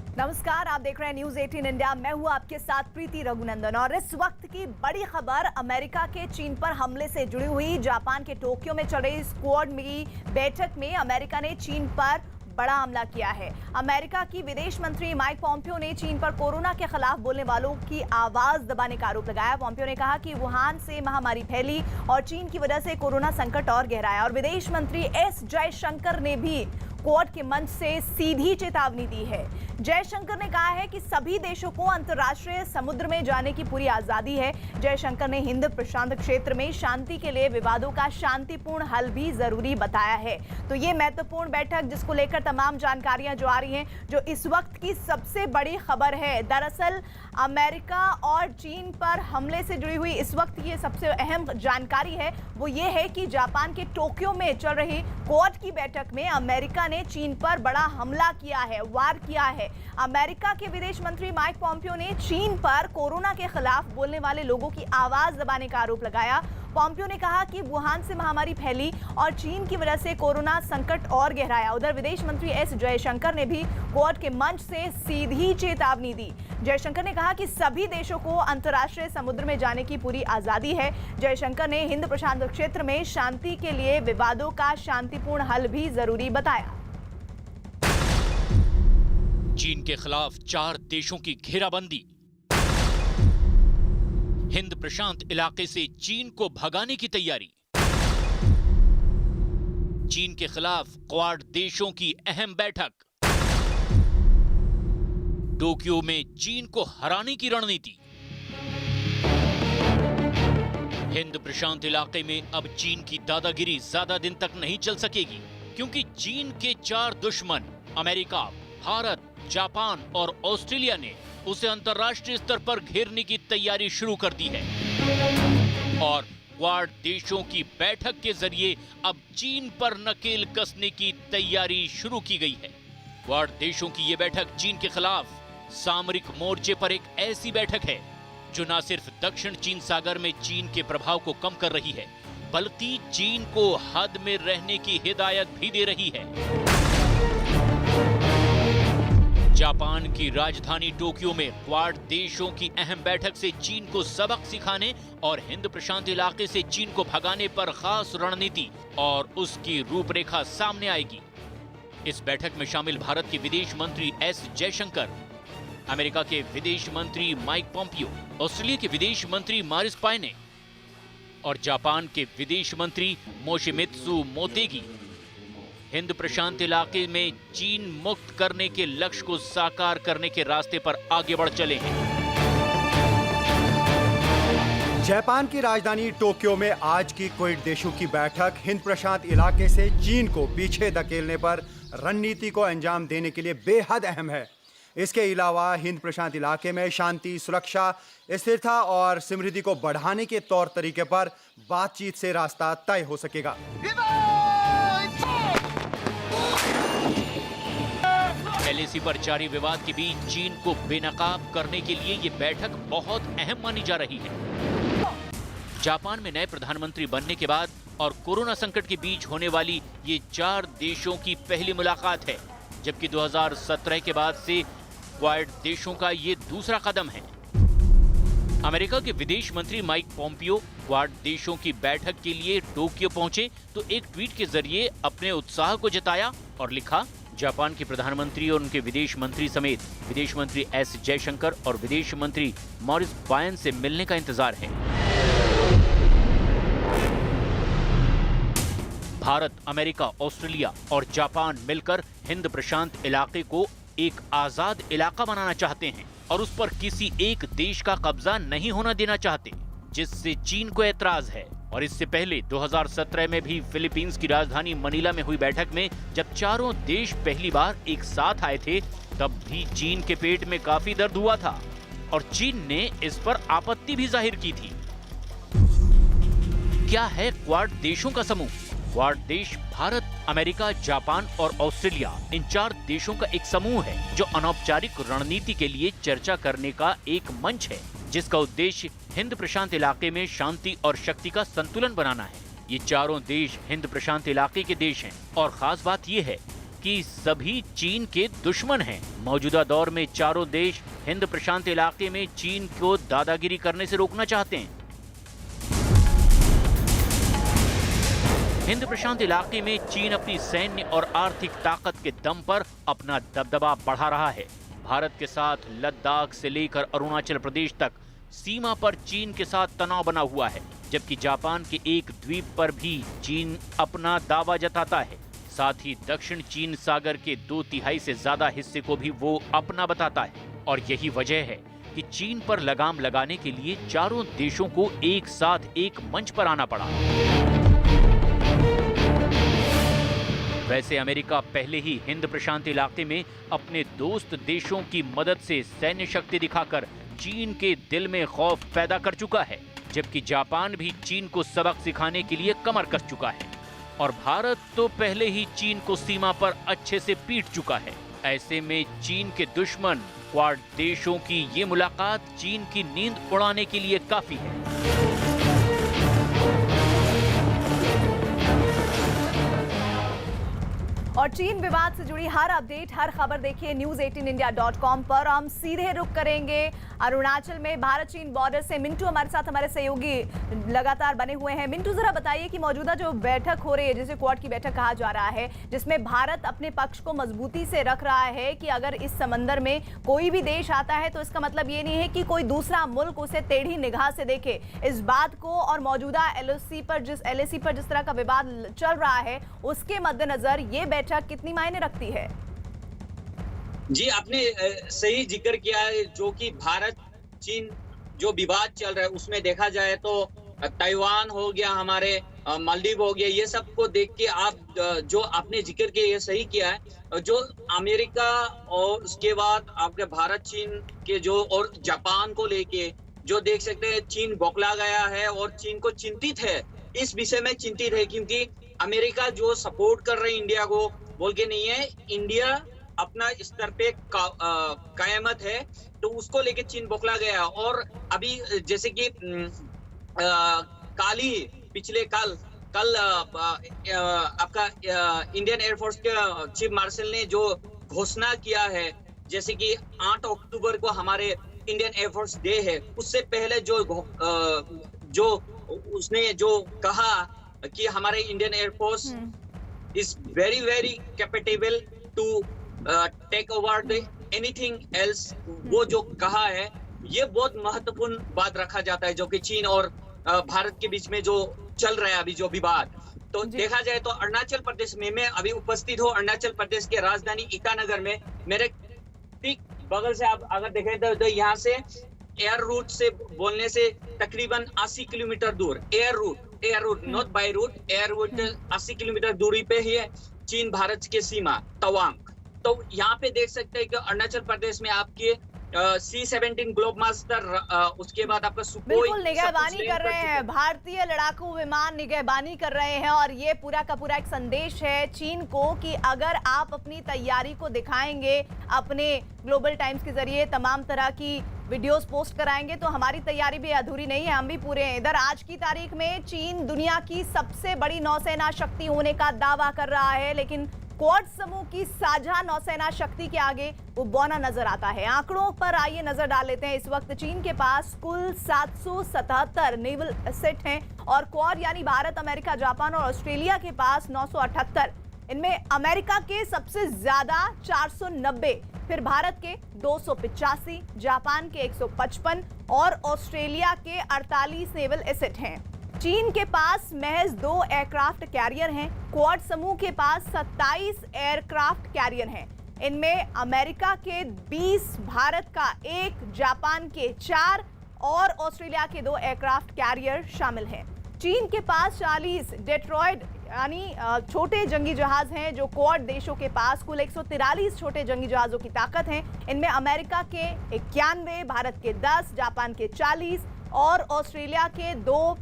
नमस्कार, आप देख रहे हैं न्यूज 18 इंडिया। मैं हूं आपके साथ प्रीति रघुनंदन और इस वक्त की बड़ी खबर अमेरिका के चीन पर हमले से जुड़ी हुई। जापान के टोक्यो में चल रही स्क्वाड की बैठक में अमेरिका ने चीन पर बड़ा हमला किया है। अमेरिका की विदेश मंत्री माइक पॉम्पियो ने चीन पर कोरोना के खिलाफ बोलने वालों की आवाज दबाने का आरोप लगाया। पॉम्पियो ने कहा कि वुहान से महामारी फैली और चीन की वजह से कोरोना संकट और गहराया। और विदेश मंत्री एस जयशंकर ने भी क्वाड के मंच से सीधी चेतावनी दी है। जयशंकर ने कहा है कि सभी देशों को अंतर्राष्ट्रीय समुद्र में जाने की पूरी आजादी है। जयशंकर ने हिंद प्रशांत क्षेत्र में शांति के लिए विवादों का शांतिपूर्ण हल भी जरूरी बताया है। तो ये महत्वपूर्ण बैठक जिसको लेकर तमाम जानकारियां जो आ रही हैं, जो इस वक्त की सबसे बड़ी खबर है। दरअसल अमेरिका और चीन पर हमले से जुड़ी हुई इस वक्त ये सबसे अहम जानकारी है, वो ये है कि जापान के टोक्यो में चल रही क्वाड की बैठक में अमेरिका ने चीन पर बड़ा हमला किया है, वार किया है। अमेरिका के विदेश मंत्री माइक पॉम्पियो ने चीन पर कोरोना के खिलाफ बोलने वाले लोगों की आवाज दबाने का आरोप लगाया। पॉम्पियो ने कहा कि वुहान से महामारी फैली और चीन की वजह से कोरोना संकट और गहराया। उधर विदेश मंत्री एस जयशंकर ने भी क्वाड के मंच से सीधी चेतावनी दी। जयशंकर ने कहा कि सभी देशों को अंतर्राष्ट्रीय समुद्र में जाने की पूरी आजादी है। जयशंकर ने हिंद प्रशांत क्षेत्र में शांति के लिए विवादों का शांतिपूर्ण हल भी जरूरी बताया। चीन के खिलाफ 4 देशों की घेराबंदी। हिंद प्रशांत इलाके से चीन को भगाने की तैयारी। चीन के खिलाफ क्वाड देशों की अहम बैठक। टोक्यो में चीन को हराने की रणनीति। हिंद प्रशांत इलाके में अब चीन की दादागिरी ज्यादा दिन तक नहीं चल सकेगी, क्योंकि चीन के 4 दुश्मन अमेरिका, भारत, जापान और ऑस्ट्रेलिया ने उसे अंतर्राष्ट्रीय स्तर पर घेरने की तैयारी शुरू कर दी है। और क्वाड देशों की बैठक के जरिए अब चीन पर नकेल कसने की तैयारी शुरू की गई है। क्वाड देशों की यह बैठक चीन के खिलाफ सामरिक मोर्चे पर एक ऐसी बैठक है जो न सिर्फ दक्षिण चीन सागर में चीन के प्रभाव को कम कर रही है, बल्कि चीन को हद में रहने की हिदायत भी दे रही है। जापान की राजधानी टोक्यो में क्वाड देशों की अहम बैठक से चीन को सबक सिखाने और हिंद प्रशांत इलाके से चीन को भगाने पर खास रणनीति और उसकी रूपरेखा सामने आएगी। इस बैठक में शामिल भारत के विदेश मंत्री एस जयशंकर, अमेरिका के विदेश मंत्री माइक पॉम्पियो, ऑस्ट्रेलिया के विदेश मंत्री मारिस पायने और जापान के विदेश मंत्री मोशिमित्सु मोतेगी हिंद प्रशांत इलाके में चीन मुक्त करने के लक्ष्य को साकार करने के रास्ते पर आगे बढ़ चले हैं। जापान की राजधानी टोक्यो में आज की क्वाड देशों की बैठक हिंद प्रशांत इलाके से चीन को पीछे धकेलने पर रणनीति को अंजाम देने के लिए बेहद अहम है। इसके अलावा हिंद प्रशांत इलाके में शांति, सुरक्षा, स्थिरता और समृद्धि को बढ़ाने के तौर तरीके पर बातचीत से रास्ता तय हो सकेगा। एलएसी पर जारी विवाद के बीच चीन को बेनकाब करने के लिए ये बैठक बहुत अहम मानी जा रही है। जापान में नए प्रधानमंत्री बनने के बाद और कोरोना संकट के बीच होने वाली ये 4 देशों की पहली मुलाकात है, जबकि 2017 के बाद से क्वाड देशों का ये दूसरा कदम है। अमेरिका के विदेश मंत्री माइक पॉम्पियो क्वाड देशों की बैठक के लिए टोक्यो पहुंचे तो एक ट्वीट के जरिए अपने उत्साह को जताया और लिखा, जापान के प्रधानमंत्री और उनके विदेश मंत्री समेत विदेश मंत्री एस जयशंकर और विदेश मंत्री मॉरिस पायन से मिलने का इंतजार है। भारत, अमेरिका, ऑस्ट्रेलिया और जापान मिलकर हिंद प्रशांत इलाके को एक आजाद इलाका बनाना चाहते हैं और उस पर किसी एक देश का कब्जा नहीं होना देना चाहते, जिससे चीन को ऐतराज है। और इससे पहले 2017 में भी फिलीपींस की राजधानी मनीला में हुई बैठक में जब चारों देश पहली बार एक साथ आए थे, तब भी चीन के पेट में काफी दर्द हुआ था और चीन ने इस पर आपत्ति भी जाहिर की थी। क्या है क्वाड देशों का समूह? क्वाड देश भारत, अमेरिका, जापान और ऑस्ट्रेलिया, इन 4 देशों का एक समूह है जो अनौपचारिक रणनीति के लिए चर्चा करने का एक मंच है, जिसका उद्देश्य हिंद प्रशांत इलाके में शांति और शक्ति का संतुलन बनाना है। ये चारों देश हिंद प्रशांत इलाके के देश हैं और खास बात यह है कि सभी चीन के दुश्मन हैं। मौजूदा दौर में चारों देश हिंद प्रशांत इलाके में चीन को दादागिरी करने से रोकना चाहते हैं। हिंद प्रशांत इलाके में चीन अपनी सैन्य और आर्थिक ताकत के दम पर अपना दबदबा बढ़ा रहा है। भारत के साथ लद्दाख से लेकर अरुणाचल प्रदेश तक सीमा पर चीन के साथ तनाव बना हुआ है, जबकि जापान के एक द्वीप पर भी चीन अपना दावा जताता है। साथ ही दक्षिण चीन सागर के 2/3 से ज्यादा हिस्से को भी वो अपना बताता है। और यही वजह है कि चीन पर लगाम लगाने के लिए चारों देशों को एक साथ एक मंच पर आना पड़ा। वैसे अमेरिका पहले ही हिंद प्रशांत इलाके में अपने दोस्त देशों की मदद से सैन्य शक्ति दिखाकर चीन के दिल में खौफ पैदा कर चुका है, जबकि जापान भी चीन को सबक सिखाने के लिए कमर कस चुका है। और भारत तो पहले ही चीन को सीमा पर अच्छे से पीट चुका है। ऐसे में चीन के दुश्मन क्वाड देशों की ये मुलाकात चीन की नींद उड़ाने के लिए काफी है। और चीन विवाद से जुड़ी हर अपडेट, हर खबर देखिए news18india.com पर। हम सीधे रुक करेंगे अरुणाचल में भारत चीन बॉर्डर से। मिंटू हमारे साथ, हमारे सहयोगी लगातार बने हुए हैं। मिंटू, जरा बताइए कि मौजूदा जो बैठक हो रही है, जिसे क्वाड की बैठक कहा जा रहा है, जिसमें भारत अपने पक्ष को मजबूती से रख रहा है कि अगर इस समंदर में कोई भी देश आता है तो इसका मतलब ये नहीं है कि कोई दूसरा मुल्क उसे टेढ़ी निगाह से देखे। इस बात को और मौजूदा LAC पर जिस तरह का विवाद चल रहा है, उसके मद्देनजर ये बैठक कितनी मायने रखती है? जी, आपने सही जिक्र किया है। जो कि भारत चीन जो विवाद चल रहा है उसमें देखा जाए तो ताइवान हो गया, हमारे मालदीव हो गया, ये सब को देख के आप जो आपने जिक्र किया ये सही किया है। जो अमेरिका और उसके बाद आपके भारत चीन के जो और जापान को लेके जो देख सकते हैं, चीन बौखला गया है और चीन को चिंतित है, इस विषय में चिंतित है। क्योंकि अमेरिका जो सपोर्ट कर रही है इंडिया को बोल के नहीं है, इंडिया अपना स्तर पे कायमत है, तो उसको लेके चीन बौखला गया। और अभी जैसे कि पिछले कल आपका इंडियन एयरफोर्स के चीफ मार्शल ने जो घोषणा किया है, जैसे कि 8 अक्टूबर को हमारे इंडियन एयरफोर्स डे है, उससे पहले जो उसने जो कहा कि हमारे Indian air force is very very capable to take over the anything else, वो जो कहा है ये बहुत महत्वपूर्ण बात रखा जाता है, जो कि चीन और भारत के बीच में जो चल रहा है अभी जो विवाद। तो देखा जाए तो अरुणाचल प्रदेश में मैं अभी उपस्थित हूँ। अरुणाचल प्रदेश के राजधानी ईटानगर में मेरे ठीक बगल से आप अगर देखें तो यहाँ से एयर रूट से बोलने से तकरीबन 80 किलोमीटर दूर, air route not by route, air route 80 kilometre दूरी पे ही है चीन भारत के सीमा तवांग। तो यहाँ पे देख सकते हैं कि अरुणाचल प्रदेश में आपके C-17 ग्लोब मास्टर, उसके बाद आपका सुखोई बिल्कुल निगहबानी कर रहे हैं, भारतीय लड़ाकू विमान निगहबानी कर रहे हैं। और ये पूरा का पूरा एक संदेश है चीन को कि अगर आप अपनी तैयारी को दिखाएंगे, अपने ग्लोबल टाइम्स के जरिए तमाम तरह की वीडियोस पोस्ट कराएंगे, तो हमारी तैयारी भी अधूरी नहीं है, हम भी पूरे हैं। इधर आज की तारीख में चीन दुनिया की सबसे बड़ी नौसेना शक्ति होने का दावा कर रहा है, लेकिन क्वाड समूह की साझा नौसेना शक्ति के आगे वो बौना नजर आता है। आंकड़ों पर आइए नजर डाल लेते हैं। इस वक्त चीन के पास कुल 777 नेवल एसेट हैं और क्वाड यानी भारत, अमेरिका, जापान और ऑस्ट्रेलिया के पास 978। इनमें अमेरिका के सबसे ज्यादा 490, फिर भारत के 285, जापान के 155 और ऑस्ट्रेलिया के 48 नेवल एसेट हैं। चीन के पास महज 2 एयरक्राफ्ट कैरियर हैं। क्वाड समूह के पास 27 एयरक्राफ्ट कैरियर हैं। इनमें अमेरिका के 20, भारत का 1, जापान के 4 और ऑस्ट्रेलिया के 2 एयरक्राफ्ट कैरियर शामिल हैं। चीन के पास 40 डेट्रॉयड यानी छोटे जंगी जहाज हैं, जो क्वाड देशों के पास कुल 143 छोटे जंगी जहाजों की ताकत है। इनमें अमेरिका के 91, भारत के 10, जापान के 40 और ऑस्ट्रेलिया के 2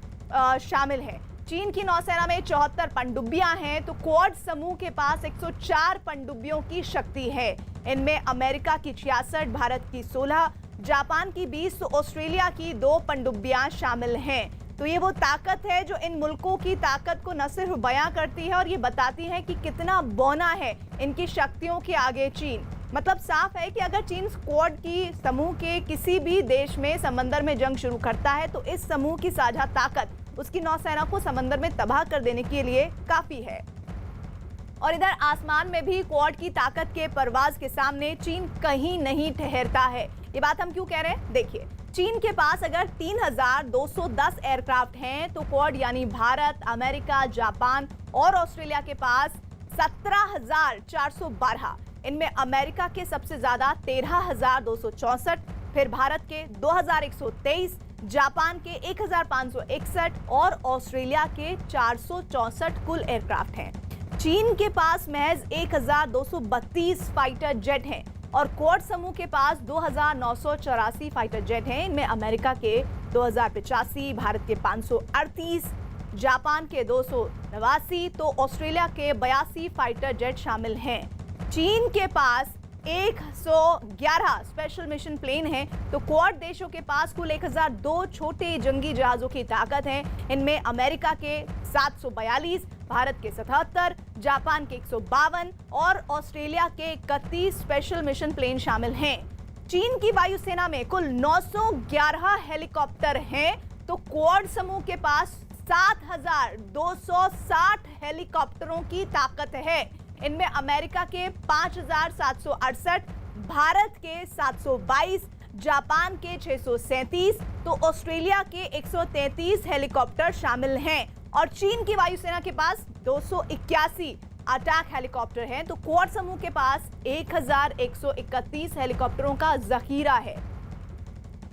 शामिल हैं। चीन की नौसेना में 74 पनडुब्बियां हैं, तो क्वाड समूह के पास 104 पनडुब्बियों की शक्ति है। इनमें अमेरिका की 66, भारत की 16, जापान की 20, तो ऑस्ट्रेलिया की 2 पनडुब्बियां शामिल हैं। तो ये वो ताकत है जो इन मुल्कों की ताकत को न सिर्फ बयां करती है और ये बताती है कि कितना बौना है इनकी शक्तियों के आगे चीन। मतलब साफ है कि अगर चीन स्क्वाड की समूह के किसी भी देश में समंदर में जंग शुरू करता है तो इस समूह की साझा ताकत उसकी नौसेना को समंदर में तबाह कर देने के लिए काफी है। और इधर आसमान में भी क्वाड की ताकत के परवाज के सामने चीन कहीं नहीं ठहरता है। ये बात हम क्यों कह रहे हैं, देखिए चीन के पास अगर 3210 एयरक्राफ्ट हैं तो क्वाड यानी भारत, अमेरिका, जापान और ऑस्ट्रेलिया के पास 17,412। इनमें अमेरिका के सबसे ज्यादा 13,264, फिर भारत के 2,123, जापान के 1,561 और ऑस्ट्रेलिया के 464 कुल एयरक्राफ्ट हैं। चीन के पास महज 1,232 फाइटर जेट हैं और क्वाड समूह के पास 2,984 फाइटर जेट हैं। इनमें अमेरिका के 2,085, भारत के 538, जापान के 289 तो ऑस्ट्रेलिया के 82 फाइटर जेट शामिल हैं। चीन के पास 111 स्पेशल मिशन प्लेन हैं तो क्वाड देशों के पास कुल 1002 छोटे जंगी जहाजों की ताकत है। इनमें अमेरिका के 742, भारत के 77, जापान के 152 और ऑस्ट्रेलिया के 31 स्पेशल मिशन प्लेन शामिल हैं। चीन की वायुसेना में कुल 911 हेलीकॉप्टर हैं तो क्वाड समूह के पास 7,260 हेलीकॉप्टरों की ताकत है। इनमें अमेरिका के 5,768, भारत के 722, जापान के 637 तो ऑस्ट्रेलिया के 133 हेलीकॉप्टर शामिल हैं। और चीन की वायुसेना के पास 281 अटैक हेलीकॉप्टर हैं तो क्वाड समूह के पास 1,131 हेलीकॉप्टरों का जखीरा है।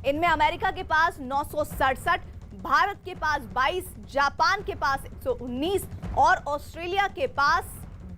इनमें अमेरिका के पास 967, भारत के पास 22, जापान के पास 119 और ऑस्ट्रेलिया के पास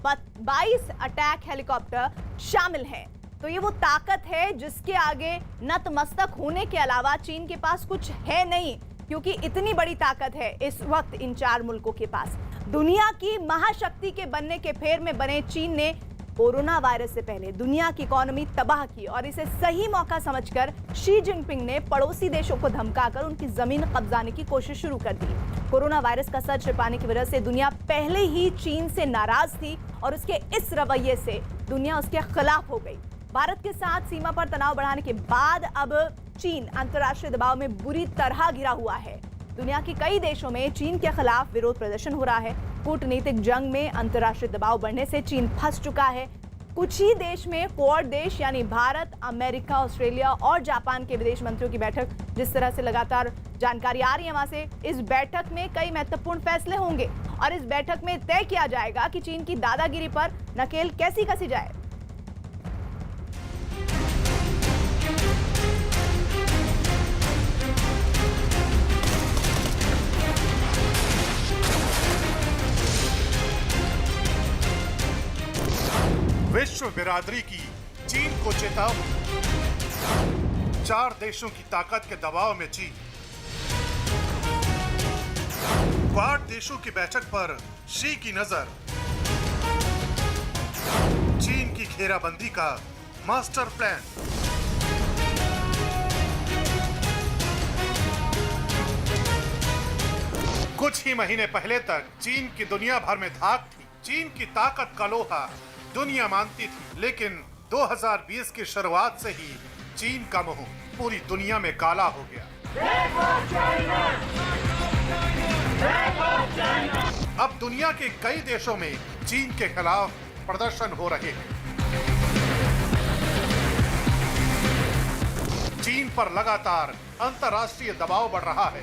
22 अटैक हेलीकॉप्टर शामिल हैं। तो ये वो ताकत है जिसके आगे नतमस्तक होने के अलावा चीन के पास कुछ है नहीं, क्योंकि इतनी बड़ी ताकत है इस वक्त इन चार मुल्कों के पास। दुनिया की महाशक्ति के बनने के फेर में बने चीन ने कोरोना वायरस से पहले दुनिया की इकोनॉमी तबाह की और इसे सही मौका समझकर शी जिनपिंग ने पड़ोसी देशों को धमकाकर उनकी जमीन कब्जाने की कोशिश शुरू कर दी। कोरोना वायरस का सर छिपाने की वजह से दुनिया पहले ही चीन से नाराज थी और उसके इस रवैये से दुनिया उसके खिलाफ हो गई। भारत के साथ सीमा पर तनाव बढ़ाने के बाद अब चीन अंतर्राष्ट्रीय दबाव में बुरी तरह घिरा हुआ है। दुनिया के कई देशों में चीन के खिलाफ विरोध प्रदर्शन हो रहा है। कूटनीतिक जंग में अंतर्राष्ट्रीय दबाव बढ़ने से चीन फंस चुका है। कुछ ही देश में क्वाड देश यानी भारत, अमेरिका, ऑस्ट्रेलिया और जापान के विदेश मंत्रियों की बैठक, जिस तरह से लगातार जानकारी आ रही है वहां से, इस बैठक में कई महत्वपूर्ण फैसले होंगे और इस बैठक में तय किया जाएगा कि चीन की दादागिरी पर नकेल कैसी कसी जाए। विश्व बिरादरी की चीन को चेतावनी, 4 देशों की ताकत के दबाव में चीन। क्वाड देशों की बैठक पर शी की नजर, चीन की घेराबंदी का मास्टर प्लान। कुछ ही महीने पहले तक चीन की दुनिया भर में धाक थी। चीन की ताकत का लोहा दुनिया मानती थी, लेकिन 2020 की शुरुआत से ही चीन का मुंह पूरी दुनिया में काला हो गया। अब दुनिया के कई देशों में चीन के खिलाफ प्रदर्शन हो रहे हैं। चीन पर लगातार अंतर्राष्ट्रीय दबाव बढ़ रहा है।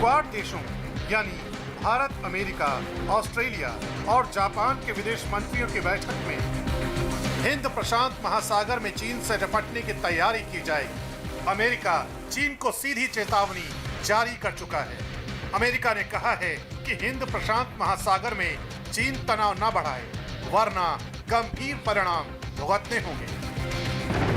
क्वाड देशों यानी भारत, अमेरिका, ऑस्ट्रेलिया और जापान के विदेश मंत्रियों की बैठक में हिंद प्रशांत महासागर में चीन से निपटने की तैयारी की जाएगी। अमेरिका चीन को सीधी चेतावनी जारी कर चुका है। अमेरिका ने कहा है कि हिंद प्रशांत महासागर में चीन तनाव न बढ़ाए, वरना गंभीर परिणाम भुगतने होंगे।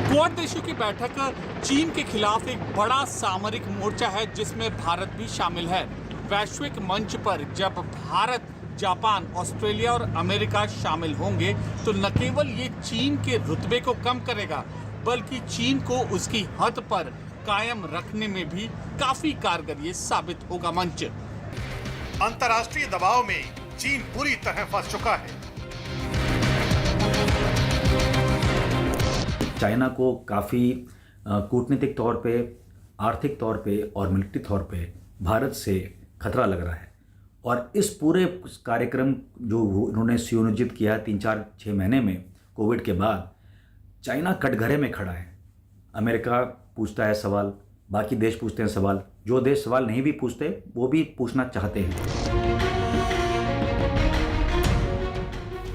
क्वाड देशों की बैठक चीन के खिलाफ एक बड़ा सामरिक मोर्चा है जिसमें भारत भी शामिल है। वैश्विक मंच पर जब भारत, जापान, ऑस्ट्रेलिया और अमेरिका शामिल होंगे तो न केवल ये चीन के रुतबे को कम करेगा बल्कि चीन को उसकी हद पर कायम रखने में भी काफी कारगर ये साबित होगा मंच। अंतर्राष्ट्रीय दबाव में चीन पूरी तरह फंस चुका है। चाइना को काफ़ी कूटनीतिक तौर पे, आर्थिक तौर पे और मिलिट्री तौर पे भारत से खतरा लग रहा है। और इस पूरे कार्यक्रम जो उन्होंने सुनियोजित किया 3-4-6 महीने में कोविड के बाद, चाइना कटघरे में खड़ा है। अमेरिका पूछता है सवाल, बाकी देश पूछते हैं सवाल, जो देश सवाल नहीं भी पूछते वो भी पूछना चाहते हैं।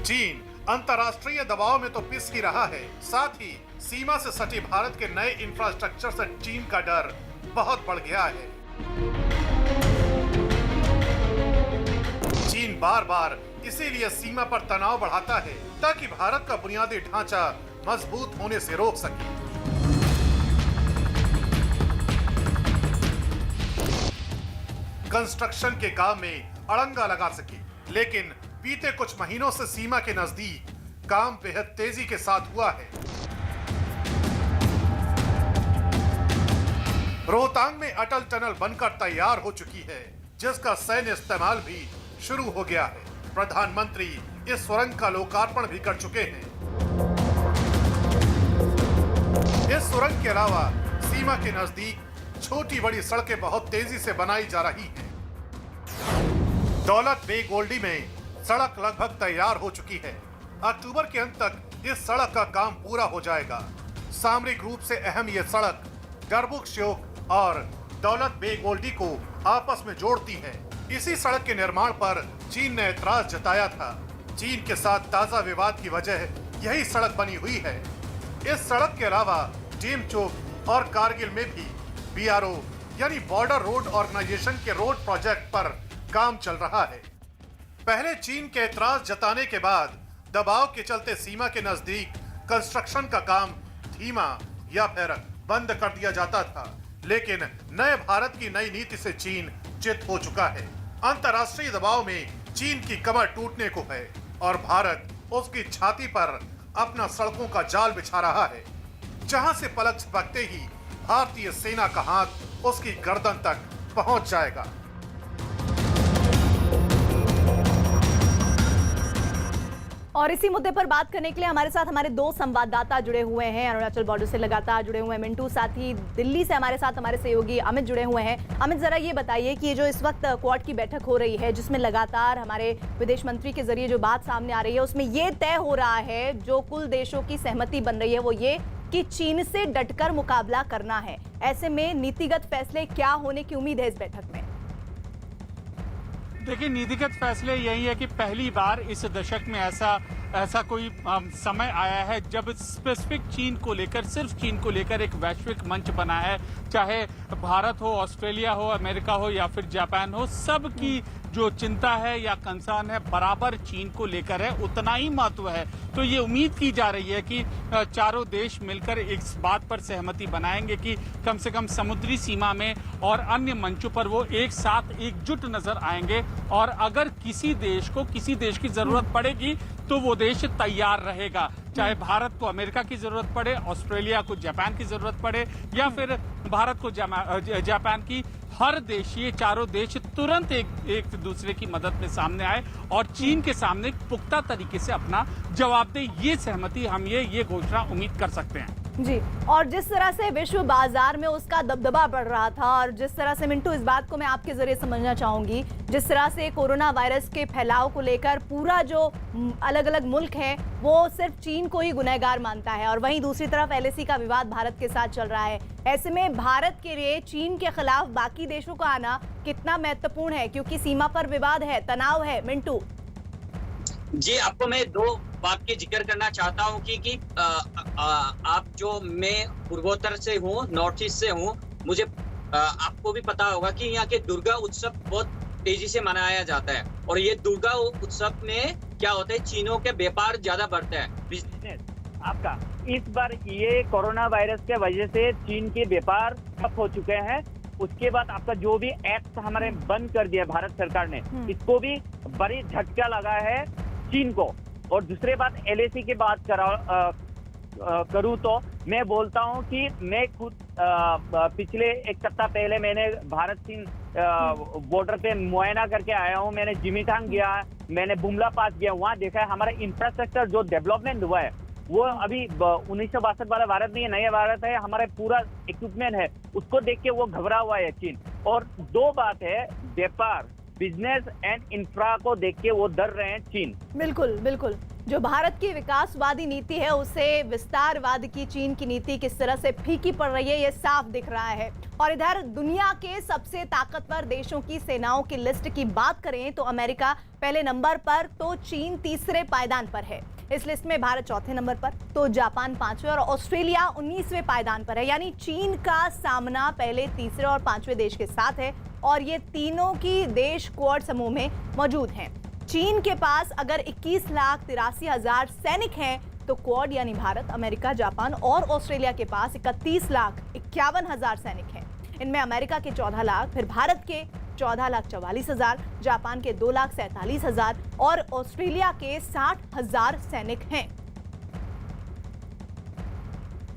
चीन अंतर्राष्ट्रीय दबाव में तो पिस ही रहा है, साथ ही सीमा से सटे भारत के नए इंफ्रास्ट्रक्चर से चीन का डर बहुत बढ़ गया है। चीन बार बार इसीलिए सीमा पर तनाव बढ़ाता है ताकि भारत का बुनियादी ढांचा मजबूत होने से रोक सके। कंस्ट्रक्शन के काम में अड़ंगा लगा सके, लेकिन बीते कुछ महीनों से सीमा के नजदीक काम बेहद तेजी के साथ हुआ है। रोहतांग में अटल टनल बनकर तैयार हो चुकी है, जिसका सैन्य इस्तेमाल भी शुरू हो गया है। प्रधानमंत्री इस सुरंग का लोकार्पण भी कर चुके हैं। इस सुरंग के अलावा सीमा के नजदीक छोटी बड़ी सड़कें बहुत तेजी से बनाई जा रही हैं। दौलत बेग ओल्डी में सड़क लगभग तैयार हो चुकी है। अक्टूबर के अंत तक इस सड़क का काम पूरा हो जाएगा। सामरिक रूप से अहम यह सड़क डरबुक श्योक और दौलत बेग ओल्डी को आपस में जोड़ती है। इसी सड़क के निर्माण पर चीन ने ऐतराज जताया था। चीन के साथ ताजा विवाद की वजह यही सड़क बनी हुई है। इस सड़क के अलावा डीमचोक और कारगिल में भी BRO यानी बॉर्डर रोड ऑर्गेनाइजेशन के रोड प्रोजेक्ट पर काम चल रहा है। पहले चीन के ऐतराज जताने के बाद दबाव के चलते सीमा के नजदीक कंस्ट्रक्शन का काम धीमा या फिर बंद कर दिया जाता था, लेकिन नए भारत की नई नीति से चीन चित हो चुका है। अंतर्राष्ट्रीय दबाव में चीन की कमर टूटने को है और भारत उसकी छाती पर अपना सड़कों का जाल बिछा रहा है, जहां से पलक झपकते ही भारतीय सेना का हाथ उसकी गर्दन तक पहुंच जाएगा। और इसी मुद्दे पर बात करने के लिए हमारे साथ हमारे दो संवाददाता जुड़े हुए हैं। अरुणाचल बॉर्डर से लगातार जुड़े हुए हैं मिंटू, साथ ही दिल्ली से हमारे साथ हमारे सहयोगी अमित जुड़े हुए हैं। अमित, जरा ये बताइए कि ये जो इस वक्त क्वाड की बैठक हो रही है, जिसमें लगातार हमारे विदेश मंत्री के जरिए जो बात सामने आ रही है, उसमें ये तय हो रहा है, जो कुल देशों की सहमति बन रही है वो ये कि चीन से डटकर मुकाबला करना है। ऐसे में नीतिगत फैसले क्या होने की उम्मीद है इस बैठक में? देखिए, नीतिगत फैसले यही है कि पहली बार इस दशक में ऐसा कोई समय आया है जब स्पेसिफिक चीन को लेकर, सिर्फ चीन को लेकर एक वैश्विक मंच बना है। चाहे भारत हो, ऑस्ट्रेलिया हो, अमेरिका हो या फिर जापान हो, सबकी जो चिंता है या कंसर्न है बराबर चीन को लेकर है, उतना ही महत्व है। तो ये उम्मीद की जा रही है कि चारों देश मिलकर इस बात पर सहमति बनाएंगे कि कम से कम समुद्री सीमा में और अन्य मंचों पर वो एक साथ एकजुट नजर आएंगे, और अगर किसी देश को किसी देश की जरूरत पड़ेगी तो वो देश तैयार रहेगा। चाहे भारत को अमेरिका की जरूरत पड़े, ऑस्ट्रेलिया को जापान की जरूरत पड़े या फिर भारत को जापान की, हर देश, ये चारों देश तुरंत एक दूसरे की मदद में सामने आए और चीन के सामने पुख्ता तरीके से अपना जवाब दे। ये सहमति हम ये घोषणा उम्मीद कर सकते हैं जी। और जिस तरह से विश्व बाजार में उसका दबदबा बढ़ रहा था, और जिस तरह से मिंटू, इस बात को मैं आपके जरिए समझना चाहूंगी, जिस तरह से कोरोना वायरस के फैलाव को लेकर पूरा जो अलग अलग मुल्क है वो सिर्फ चीन को ही गुनहगार मानता है, और वहीं दूसरी तरफ LAC का विवाद भारत के साथ चल रहा है। ऐसे में भारत के लिए चीन के खिलाफ बाकी देशों का आना कितना महत्वपूर्ण है, क्योंकि सीमा पर विवाद है, तनाव है? मिंटू जी, आपको मैं दो बात की जिक्र करना चाहता हूँ कि आप जो, मैं पूर्वोत्तर से हूँ, नॉर्थ ईस्ट से हूँ, मुझे आपको भी पता होगा कि यहाँ के दुर्गा उत्सव बहुत तेजी से मनाया जाता है, और ये दुर्गा उत्सव में क्या होता है, चीनों के व्यापार ज्यादा बढ़ता है, बिजनेस आपका। इस बार ये कोरोना वायरस के वजह से चीन के व्यापार ठप हो चुके हैं। उसके बाद आपका जो भी एक्ट हमारे बंद कर दिया भारत सरकार ने, इसको भी बड़ी झटका लगा है चीन को। और दूसरे बात LAC की बात करूं तो मैं बोलता हूं कि मैं खुद पिछले एक सप्ताह पहले मैंने भारत चीन बॉर्डर पे मुआयना करके आया हूं। मैंने जिमीटांग गया, मैंने बुमला पास गया, वहां देखा है हमारा इंफ्रास्ट्रक्चर जो डेवलपमेंट हुआ है वो अभी 1962 वाला भारत नहीं है, नया भारत है, हमारे पूरा इक्विपमेंट है, उसको देख के वो घबरा हुआ है चीन। और दो बात है, व्यापार, बिजनेस एंड इंफ्रा को देख के वो डर रहे हैं चीन। बिल्कुल बिल्कुल, जो भारत की विकासवादी नीति है उसे विस्तारवाद की चीन की नीति किस तरह से फीकी पड़ रही है ये साफ दिख रहा है। और इधर दुनिया के सबसे ताकतवर देशों की सेनाओं की लिस्ट की बात करें तो अमेरिका पहले नंबर पर, तो चीन तीसरे पायदान पर है। इस लिस्ट में भारत चौथे नंबर पर, तो जापान पांचवें और ऑस्ट्रेलिया 19वें पायदान पर है। यानी चीन का सामना पहले, तीसरे और पांचवें देश के साथ है और ये तीनों की देश क्वाड समूह में मौजूद हैं। चीन के पास अगर 21,83,000 सैनिक हैं तो क्वाड यानी भारत, अमेरिका, जापान और ऑस्ट्रेलिया के पास 31,51,000 सैनिक हैं। इनमें अमेरिका के 14 लाख, फिर भारत के 14,44,000, जापान के 2,47,000 और ऑस्ट्रेलिया के 60,000 सैनिक हैं।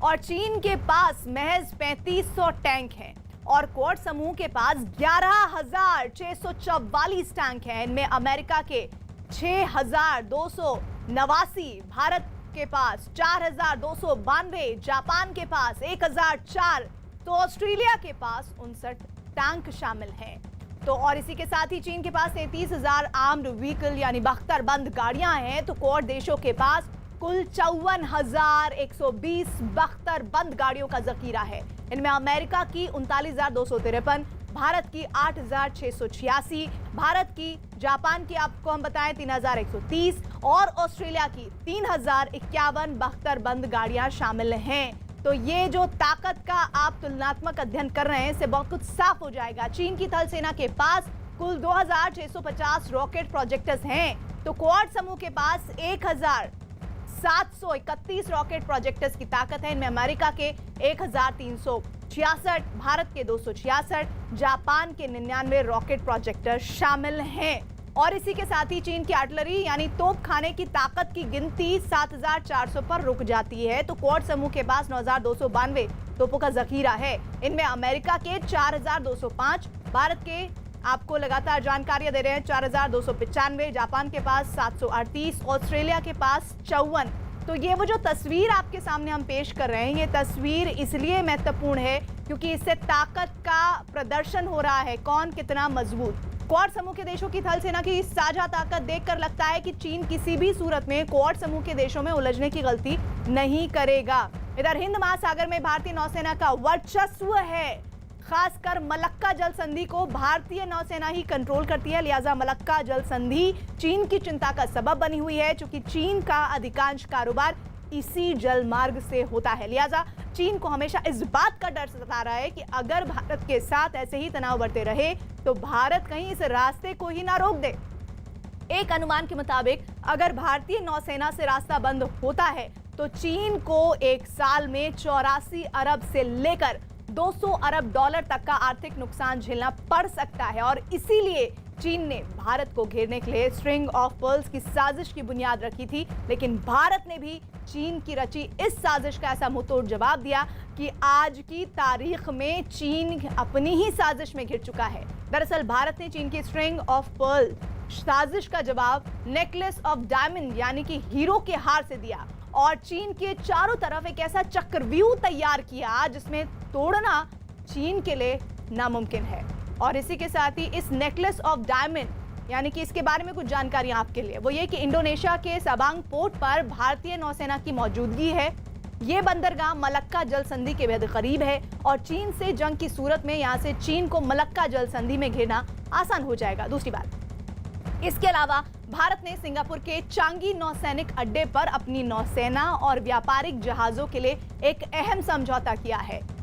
और चीन के पास महज 3500 टैंक हैं और क्वाड समूह के पास 11,644 टैंक हैं। इनमें अमेरिका के 6,289, भारत के पास 4,292, जापान के पास 1,004, तो ऑस्ट्रेलिया के पास 59 टैंक शामिल हैं। तो और इसी के साथ ही चीन के पास 33,000 आर्म्ड व्हीकल यानी बख्तरबंद गाड़ियां हैं। तो क्वाड देशों के पास कुल 54,120 बख्तरबंद गाड़ियों का जखीरा है। इनमें अमेरिका की 39,253, भारत की 8,686, भारत की, जापान की आपको हम बताएं 3,130 और ऑस्ट्रेलिया की 3,051 बख्तरबंद गाड़ियां शामिल हैं। तो ये जो ताकत का आप तुलनात्मक अध्ययन कर रहे हैं इससे बहुत कुछ साफ हो जाएगा। चीन की थल सेना के पास कुल 2,650 रॉकेट प्रोजेक्टर्स हैं, तो क्वाड समूह के पास 1,731 रॉकेट प्रोजेक्टर्स की ताकत है। इनमें अमेरिका के 1,366, भारत के 266, जापान के 99 रॉकेट प्रोजेक्टर शामिल हैं। और इसी के साथ ही चीन की आर्टिलरी यानी तोप खाने की ताकत की गिनती 7,400 पर रुक जाती है। तो क्वाड समूह के पास 9,292 तोपों का जखीरा है। इनमें अमेरिका के 4,205, भारत के आपको लगातार जानकारियां दे रहे हैं 4,295, जापान के पास 738, ऑस्ट्रेलिया के पास 54। तो ये वो जो तस्वीर आपके सामने हम पेश कर रहे हैं, ये तस्वीर इसलिए महत्वपूर्ण है क्योंकि इससे ताकत का प्रदर्शन हो रहा है, कौन कितना मजबूत। क्वाड समूह के देशों की थल सेना की साझा ताकत देखकर लगता है कि चीन किसी भी सूरत में क्वाड समूह के देशों में उलझने की गलती नहीं करेगा। इधर हिंद महासागर में भारतीय नौसेना का वर्चस्व है, खासकर मलक्का जल संधि को भारतीय नौसेना ही कंट्रोल करती है। लिहाजा मलक्का जल संधि चीन की चिंता का सबब बनी हुई है, क्योंकि चीन का अधिकांश कारोबार इसी जल मार्ग से होता है। लिहाजा चीन को हमेशा इस बात का डर सता रहा है कि अगर भारत के साथ ऐसे ही तनाव बढ़ते रहे तो भारत कहीं इस रास्ते को ही ना रोक दे। एक अनुमान के मुताबिक अगर भारतीय नौसेना से रास्ता बंद होता है तो चीन को एक साल में 84 अरब से लेकर 200 अरब डॉलर तक का आर्थिक नुकसान झेलना पड़ सकता है। और इसीलिए चीन ने भारत को घेरने के लिए स्ट्रिंग ऑफ पर्ल्स की साजिश की बुनियाद रखी थी, लेकिन भारत ने भी चीन की रची इस साजिश का ऐसा मुंहतोड़ जवाब दिया कि आज की तारीख में चीन अपनी ही साजिश में घिर चुका है। दरअसल भारत ने चीन की स्ट्रिंग ऑफ पर्ल साजिश का जवाब नेकलेस ऑफ डायमंड यानी कि हीरो के हार से दिया और चीन के चारों तरफ एक ऐसा चक्रव्यूह तैयार किया जिसमें तोड़ना चीन के लिए नामुमकिन है। और इसी के साथ ही इस नेकलेस ऑफ डायमंड यानी कि इसके बारे में कुछ जानकारियां आपके लिए, वो ये कि इंडोनेशिया के सबांग पोर्ट पर भारतीय नौसेना की मौजूदगी है। ये बंदरगाह मलक्का जल संधि के बेहद करीब है और चीन से जंग की सूरत में यहां से चीन को मलक्का जल संधि में घेरना आसान हो जाएगा। दूसरी बात, इसके अलावा भारत ने सिंगापुर के चांगी नौसैनिक अड्डे पर अपनी नौसेना और व्यापारिक जहाजों के लिए एक अहम समझौता किया है।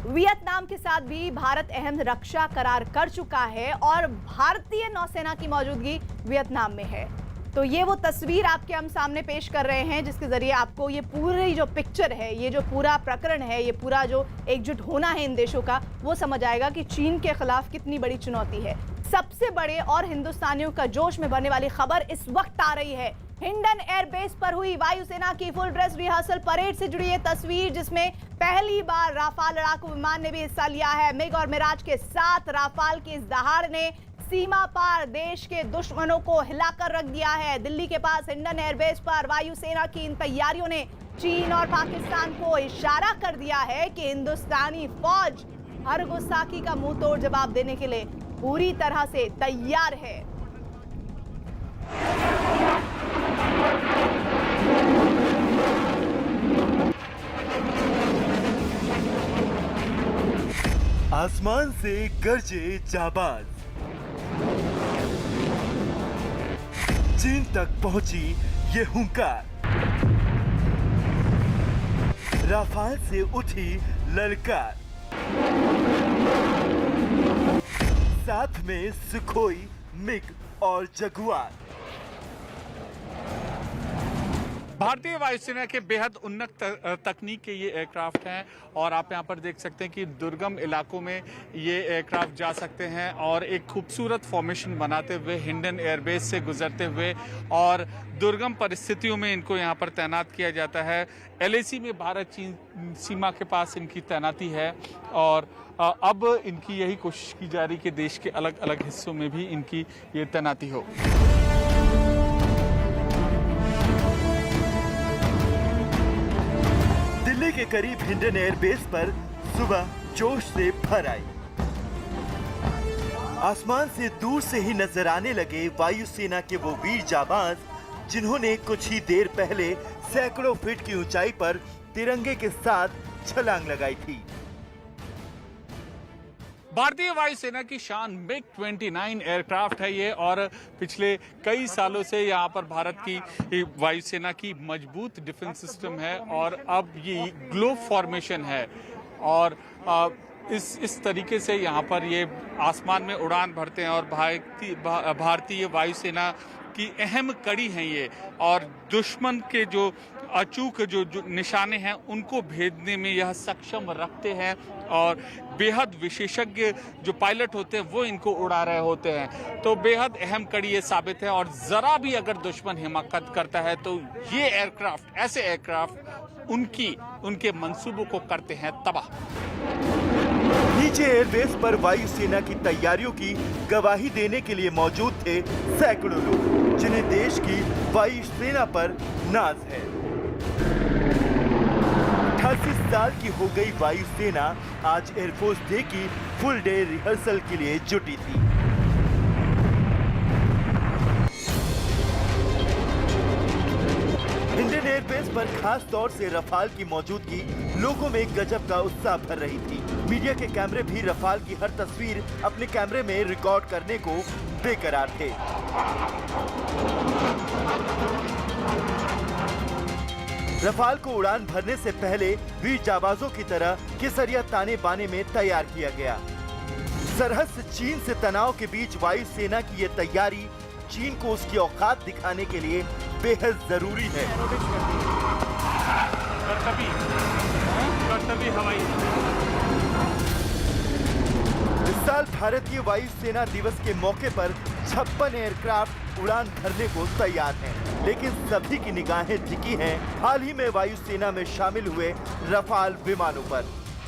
वियतनाम के साथ भी भारत अहम रक्षा करार कर चुका है और भारतीय नौसेना की मौजूदगी वियतनाम में है। तो ये वो तस्वीर आपके हम सामने पेश कर रहे हैं जिसके जरिए आपको ये पूरी जो पिक्चर है, ये जो पूरा प्रकरण है, ये पूरा जो एकजुट होना है इन देशों का, वो समझ आएगा कि चीन के खिलाफ कितनी बड़ी चुनौती है। सबसे बड़े और हिंदुस्तानियों का जोश में भरने वाली खबर इस वक्त आ रही है हिंडन एयरबेस पर हुई वायुसेना की फुल ड्रेस रिहर्सल परेड से जुड़ी ये तस्वीर, जिसमें पहली बार राफाल लड़ाकू विमान ने भी हिस्सा लिया है। मिग और मिराज के साथ राफाल की इस दहाड़ ने सीमा पार देश के दुश्मनों को हिलाकर रख दिया है। दिल्ली के पास हिंडन एयरबेस पर वायुसेना की इन तैयारियों ने चीन और पाकिस्तान को इशारा कर दिया है कि हिंदुस्तानी फौज हर गुस्ताखी का मुंह तोड़ जवाब देने के लिए पूरी तरह से तैयार है। आसमान से गरजे जाबाज, चीन तक पहुंची ये हुंकार, राफाल से उठी ललकार, साथ में सुखोई, मिग और जगुआर। भारतीय वायुसेना के बेहद उन्नत तकनीक के ये एयरक्राफ्ट हैं और आप यहाँ पर देख सकते हैं कि दुर्गम इलाकों में ये एयरक्राफ्ट जा सकते हैं और एक खूबसूरत फॉर्मेशन बनाते हुए हिंडन एयरबेस से गुजरते हुए और दुर्गम परिस्थितियों में इनको यहाँ पर तैनात किया जाता है। LAC में भारत चीन सीमा के पास इनकी तैनाती है और अब इनकी यही कोशिश की जा रही कि देश के अलग अलग हिस्सों में भी इनकी ये तैनाती हो। दिल्ली के करीब हिंडन एयरबेस पर सुबह जोश से भर आई। आसमान से दूर से ही नजर आने लगे वायुसेना के वो वीर जाबाज, जिन्होंने कुछ ही देर पहले सैकड़ों फीट की ऊंचाई पर तिरंगे के साथ छलांग लगाई थी। भारतीय वायुसेना की शान मिग 29 एयरक्राफ्ट है ये और पिछले कई सालों से यहाँ पर भारत की वायुसेना की मजबूत डिफेंस सिस्टम है और अब ये ग्लोब फॉर्मेशन है और इस तरीके से यहाँ पर ये आसमान में उड़ान भरते हैं और भारतीय वायुसेना की अहम कड़ी है ये और दुश्मन के जो अचूक जो निशाने हैं उनको भेदने में यह सक्षम रखते हैं और बेहद विशेषज्ञ जो पायलट होते हैं वो इनको उड़ा रहे होते हैं। तो बेहद अहम कड़ी ये साबित है और जरा भी अगर दुश्मन हिमाकत करता है तो ये एयरक्राफ्ट, ऐसे एयरक्राफ्ट उनके मंसूबों को करते हैं तबाह। नीचे एयरबेस पर वायुसेना की तैयारियों की गवाही देने के लिए मौजूद थे सैकड़ों लोग, जिन्हें देश की वायुसेना पर नाज है। 88 साल की हो गई वायुसेना आज एयरफोर्स डे की फुल डे रिहर्सल के लिए जुटी थी। हिंडन एयरबेस पर खास तौर से रफाल की मौजूदगी लोगों में गजब का उत्साह भर रही थी। मीडिया के कैमरे भी रफाल की हर तस्वीर अपने कैमरे में रिकॉर्ड करने को बेकरार थे। रफाल को उड़ान भरने से पहले वीर जाबाजों की तरह केसरिया ताने बाने में तैयार किया गया। सरहद से चीन से तनाव के बीच वायुसेना की ये तैयारी चीन को उसकी औकात दिखाने के लिए बेहद जरूरी है। इस साल भारतीय वायुसेना दिवस के मौके पर 56 एयरक्राफ्ट उड़ान भरने को तैयार हैं, लेकिन सभी की निगाहें टिकी हैं हाल ही में वायुसेना में शामिल हुए रफाल विमानों पर।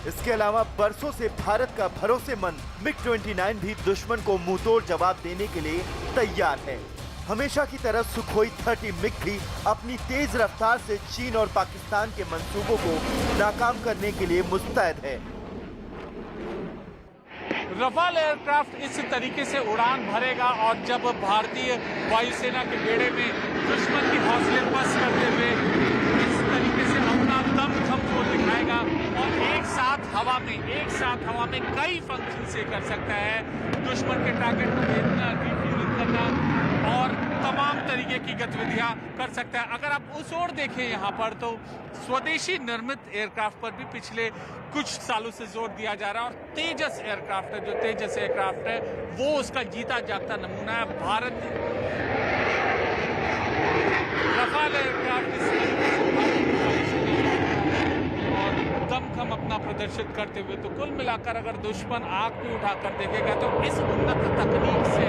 इसके अलावा बरसों से भारत का भरोसेमंद मिग 29 भी दुश्मन को मुंहतोड़ जवाब देने के लिए तैयार है। हमेशा की तरह सुखोई 30 मिग भी अपनी तेज रफ्तार से चीन और पाकिस्तान के मंसूबों को नाकाम करने के लिए मुस्तैद है। रफाल एयरक्राफ्ट इस तरीके से उड़ान भरेगा और जब भारतीय वायुसेना के बेड़े में दुश्मन की हौसले पस्त करते हुए इस तरीके से अपना दमखम को दिखाएगा और एक साथ हवा में कई फंक्शन से कर सकता है। दुश्मन के टारगेट को भेजना, रिफ्यूलिंग करना और तमाम तरीके की गतिविधियां कर सकता है। अगर आप उस ओर देखें यहाँ पर तो स्वदेशी निर्मित एयरक्राफ्ट पर भी पिछले कुछ सालों से जोर दिया जा रहा है और तेजस एयरक्राफ्ट है, जो तेजस एयरक्राफ्ट है वो उसका जीता जागता नमूना है। भारत रफाल एयरक्राफ्ट और दमखम अपना प्रदर्शित करते हुए, तो कुल मिलाकर अगर दुश्मन आंख भी उठाकर देखेगा तो इस उन्नत तकनीक से,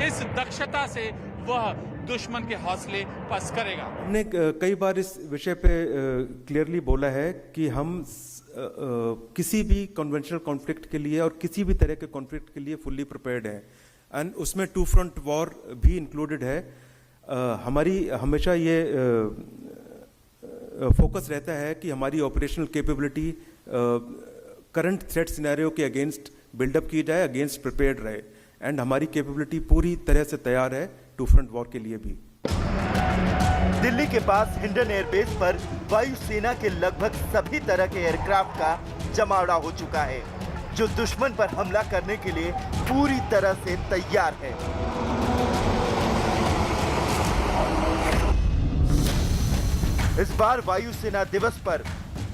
इस दक्षता से वह दुश्मन के हौसले पस्त करेगा। हमने कई बार इस विषय पे क्लियरली बोला है कि हम किसी भी कन्वेंशनल कॉन्फ्लिक्ट के लिए और किसी भी तरह के कॉन्फ्लिक्ट के लिए फुल्ली प्रिपेयर्ड है, एंड उसमें टू फ्रंट वॉर भी इंक्लूडेड है। हमारी हमेशा ये फोकस रहता है कि हमारी operational capability current threat scenario के अगेंस्ट बिल्डअप की जाए, अगेंस्ट प्रिपेयर्ड रहे, एंड हमारी कैपेबिलिटी पूरी तरह से तैयार है टू फ्रंट वॉर के लिए भी। दिल्ली के पास हिंडन एयरबेस पर वायुसेना के लगभग सभी तरह के एयरक्राफ्ट का जमावड़ा हो चुका है, जो दुश्मन पर हमला करने के लिए पूरी तरह से तैयार है। इस बार वायुसेना दिवस पर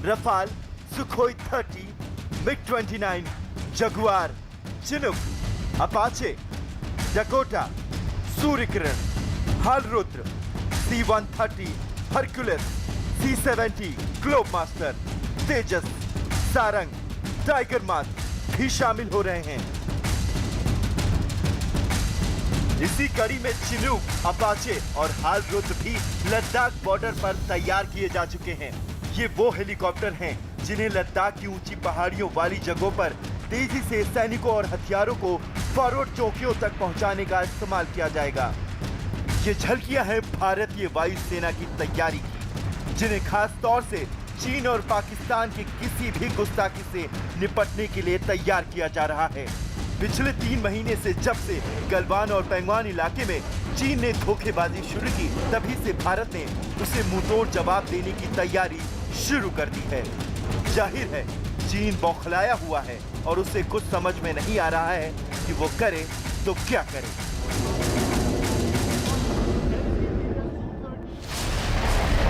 Rafale, Sukhoi 30, मिग-29, Jaguar, Chinook, Apache, Dakota, सूर्यकिरण, हालरुद्र, C-130, हरकुलस, C-70, ग्लोबमास्टर, तेजस, सारंग, टाइगर मास्क भी शामिल हो रहे हैं। इसी कड़ी में चिनूक, अपाचे और हालरुद्र भी लद्दाख बॉर्डर पर तैयार किए जा चुके हैं। ये वो हेलीकॉप्टर हैं जिन्हें लद्दाख की ऊंची पहाड़ियों वाली जगहों पर तेजी से सैनिकों और हथियारों को फॉरवर्ड चौकियों तक पहुंचाने का इस्तेमाल किया जाएगा। ये झलकियां हैं भारतीय वायुसेना की तैयारी की, जिन्हें खास तौर से चीन और पाकिस्तान की किसी भी गुस्ताखी से निपटने के लिए तैयार किया जा रहा है। पिछले 3 महीने से जब से गलवान और पेंगवान इलाके में चीन ने धोखेबाजी शुरू की, तभी से भारत ने उसे मुंहतोड़ जवाब देने की तैयारी शुरू कर दी है। जाहिर है चीन बौखलाया हुआ है और उसे कुछ समझ में नहीं आ रहा है कि वो करे तो क्या करे।